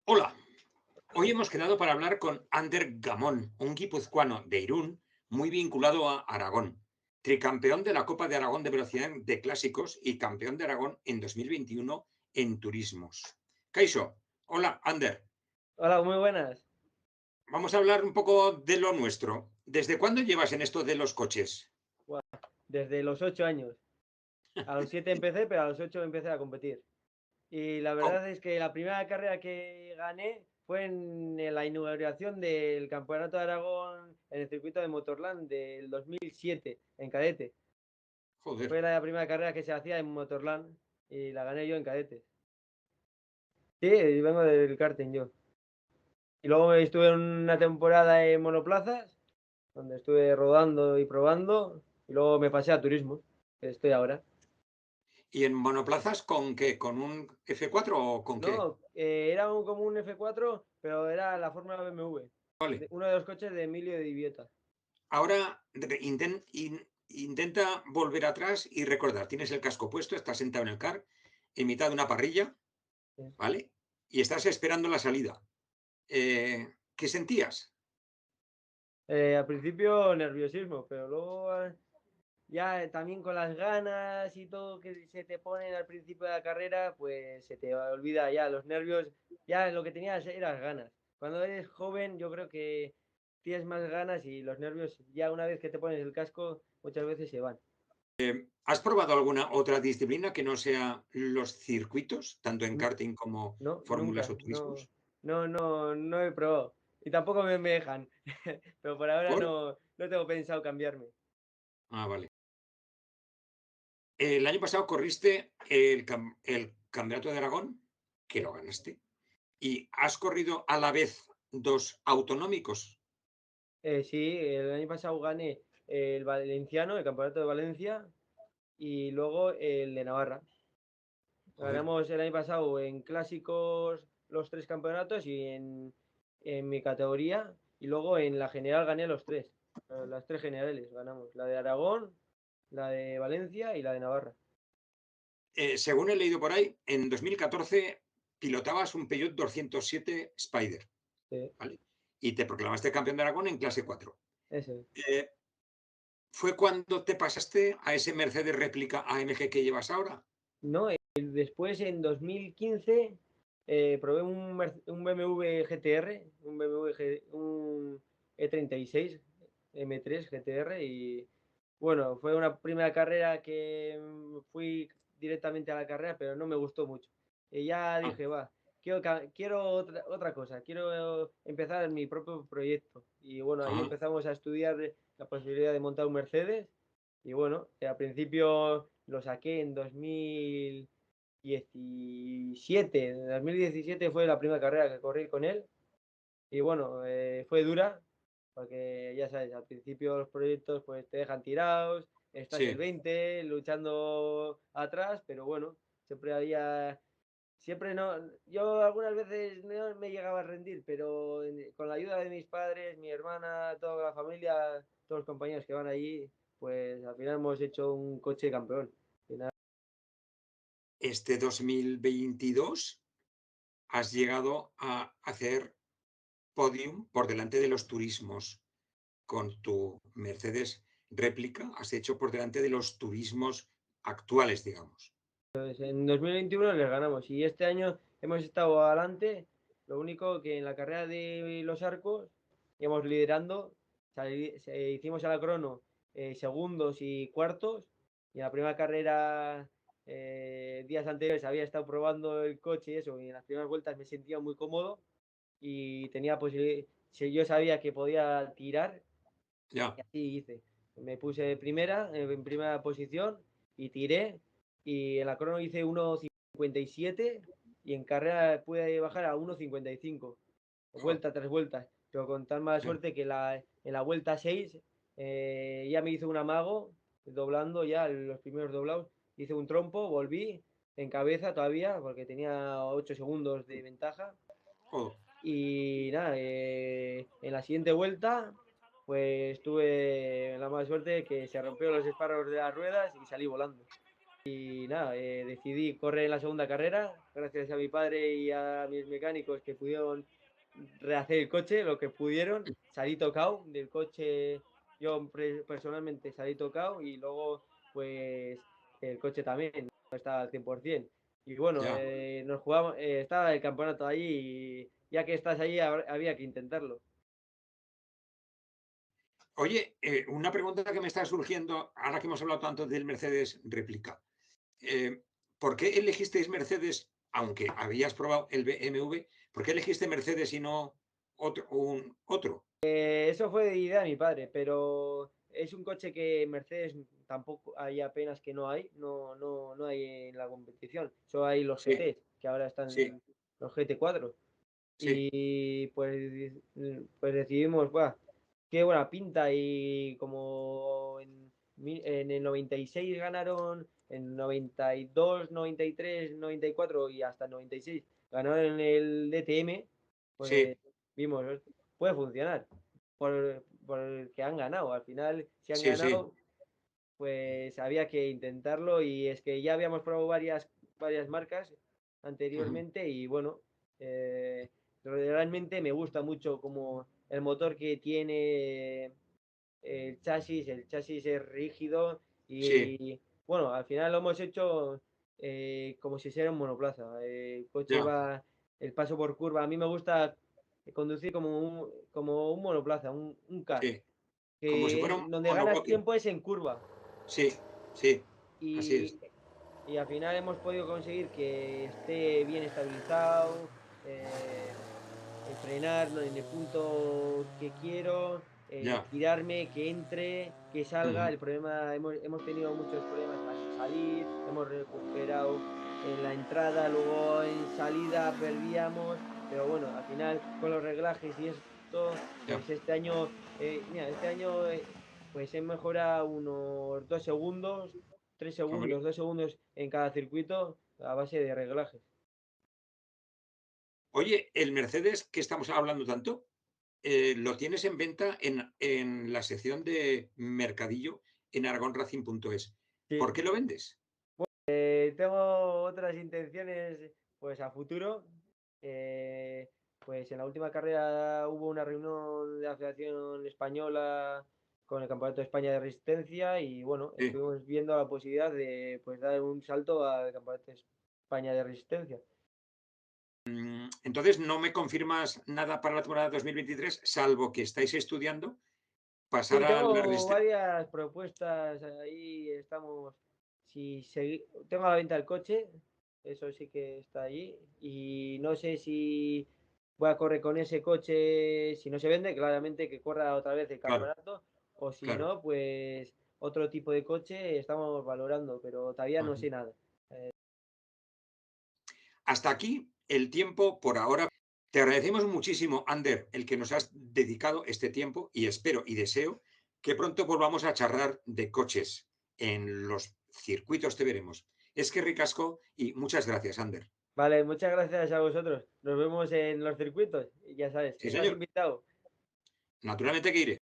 Hola, hoy hemos quedado para hablar con Ander Gamón, un guipuzcoano de Irún muy vinculado a Aragón, tricampeón de la Copa de Aragón de Velocidad de Clásicos y campeón de Aragón en 2021 en turismos. Kaixo, hola Ander, Hola, muy buenas. vamos a hablar un poco de lo nuestro. ¿Desde cuándo llevas en esto de los coches? Buah, desde los 8 años. A los 7 empecé, pero a los 8 empecé a competir. Y la ¿Cómo? verdad es que la primera carrera que gané fue en la inauguración del Campeonato de Aragón en el circuito de Motorland del 2007, en cadete. Joder. Fue la primera carrera que se hacía en Motorland y la gané yo en cadete. Sí, y vengo del karting yo. Y luego estuve en una temporada en monoplazas, donde estuve rodando y probando, y luego me pasé a turismo, que estoy ahora. ¿Y en monoplazas con qué? ¿Con un F4 o con qué? No, era como un F4, pero era la fórmula BMW, Vale. uno de los coches de Emilio de Divieta. Ahora intenta volver atrás y recordar, tienes el casco puesto, estás sentado en el car, en mitad de una parrilla, Sí. ¿vale? Y estás esperando la salida. ¿Qué sentías? Al principio nerviosismo, pero luego ya también con las ganas y todo que se te ponen al principio de la carrera, pues se te olvida ya los nervios, ya lo que tenías eran ganas. Cuando eres joven yo creo que tienes más ganas y los nervios ya una vez que te pones el casco muchas veces se van. ¿Has probado alguna otra disciplina que no sea los circuitos, tanto en N- karting como No, fórmulas nunca, o no, turismos? no, no, no he probado. Y tampoco me dejan. Pero por ahora ¿Por? no tengo pensado cambiarme. Ah, vale. El año pasado corriste el Campeonato de Aragón, que Sí. lo ganaste, y has corrido a la vez dos autonómicos. Sí, el año pasado gané el valenciano, el campeonato de Valencia, y luego el de Navarra. Joder. Ganamos el año pasado en clásicos los tres campeonatos y en mi categoría, y luego en la general gané los tres. Las tres generales ganamos, la de Aragón, la de Valencia y la de Navarra. Según he leído por ahí, en 2014 pilotabas un Peugeot 207 Spider, Sí, ¿vale? Y te proclamaste campeón de Aragón en clase 4. ese. Eh, ¿Fue cuando te pasaste a ese Mercedes réplica AMG que llevas ahora? No, después en 2015 probé un BMW GTR, un E36 M3 GTR y bueno, fue una primera carrera que fui directamente a la carrera, pero no me gustó mucho. Y ya Ah, dije, va, quiero otra cosa, quiero empezar mi propio proyecto. Y bueno, ahí ajá. empezamos a estudiar la posibilidad de montar un Mercedes y bueno, al principio lo saqué en 2017. En 2017 fue la primera carrera que corrí con él. Y bueno, fue dura, porque ya sabes, al principio los proyectos pues te dejan tirados, estás el Sí. 20 luchando atrás, pero bueno, siempre había, siempre no, yo algunas veces no me llegaba a rendir, pero con la ayuda de mis padres, mi hermana, toda la familia, todos los compañeros que van allí, pues al final hemos hecho un coche campeón. Este 2022 has llegado a hacer podium por delante de los turismos. Con tu Mercedes réplica has hecho por delante de los turismos actuales, digamos. Pues en 2021 les ganamos y este año hemos estado adelante. Lo único que en la carrera de los arcos íbamos liderando, hicimos a la crono segundos y cuartos y en la primera carrera días anteriores había estado probando el coche y eso y en las primeras vueltas me sentía muy cómodo y tenía posibilidad, si yo sabía que podía tirar y Ya. así hice. Me puse primera, en primera posición y tiré. Y en la crono hice 1,57 y en carrera pude bajar a 1,55. Jo, Vuelta tras vuelta. Pero con tan mala ya. suerte que en la vuelta 6 ya me hizo un amago, doblando ya los primeros doblados. Hice un trompo, volví en cabeza todavía, porque tenía 8 segundos de ventaja. Jo. Y nada, en la siguiente vuelta, pues tuve la mala suerte que se rompieron los espárragos de las ruedas y salí volando. Y nada, decidí correr en la segunda carrera, gracias a mi padre y a mis mecánicos que pudieron rehacer el coche, lo que pudieron. Salí tocado del coche, yo personalmente salí tocado y luego pues el coche también no estaba al 100%. Y bueno, Ya. nos jugamos, estaba el campeonato allí y ya que estás allí había que intentarlo. Oye, una pregunta que me está surgiendo ahora que hemos hablado tanto del Mercedes réplica. Eh, ¿Por qué elegisteis Mercedes, aunque habías probado el BMW? ¿Por qué elegiste Mercedes y no otro? Eso fue de idea de mi padre, pero es un coche que Mercedes tampoco hay apenas que no hay, no hay en la competición. Solo hay los Sí, GTs, que ahora sí, están los GT4. sí. Y pues decidimos, "Buah, qué buena pinta". Y como en el 96 ganaron, en 92, 93, 94 y hasta el 96 ganaron el DTM, pues Sí, vimos, puede funcionar por que han ganado. Al final, si han sí, sí. ganado, pues había que intentarlo. Y es que ya habíamos probado varias marcas Ujú. anteriormente y bueno, realmente me gusta mucho como el motor que tiene el chasis es rígido Sí, y bueno, al final lo hemos hecho como si fuera un monoplaza. El coche ya, va, el paso por curva. A mí me gusta conducir como un monoplaza, un kart, sí. Como si fuera que un donde ganas monopocio. tiempo es en curva. Sí, sí, así Y, es. y al final hemos podido conseguir que esté bien estabilizado, eh, frenar en el punto que quiero, Ya. girarme, que entre, que salga. Ujú. El problema, hemos tenido muchos problemas al salir, hemos recuperado en la entrada, luego en salida perdíamos, pero bueno, al final con los reglajes y esto, Ya. pues mira, este año pues he mejorado unos 2 segundos, tres Hombre. segundos, 2 segundos en cada circuito a base de reglajes. Oye, el Mercedes que estamos hablando tanto, lo tienes en venta en la sección de Mercadillo en aragonracing.es. ¿Por Sí. qué lo vendes? Tengo otras intenciones, pues a futuro. Eh, pues en la última carrera hubo una reunión de la Asociación Española con el Campeonato de España de Resistencia y bueno, Sí. estuvimos viendo la posibilidad de pues dar un salto al Campeonato de España de Resistencia. Entonces, ¿no me confirmas nada para la temporada 2023, salvo que estáis estudiando Sí, pasar a la tengo resistencia? varias propuestas ahí, estamos, tengo a la venta el coche, eso sí que está allí, y no sé si voy a correr con ese coche, si no se vende, claramente que corra otra vez el Claro, campeonato, o si claro. no, pues otro tipo de coche estamos valorando, pero todavía no Ujú. sé nada. Hasta aquí el tiempo por ahora. Te agradecemos muchísimo, Ander, el que nos has dedicado este tiempo y espero y deseo que pronto volvamos a charlar de coches. En los circuitos te veremos. Es que ricasco y muchas gracias, Ander. Vale, muchas gracias a vosotros, nos vemos en los circuitos, y ya sabes, Sí, estás señor. invitado. Naturalmente que iré.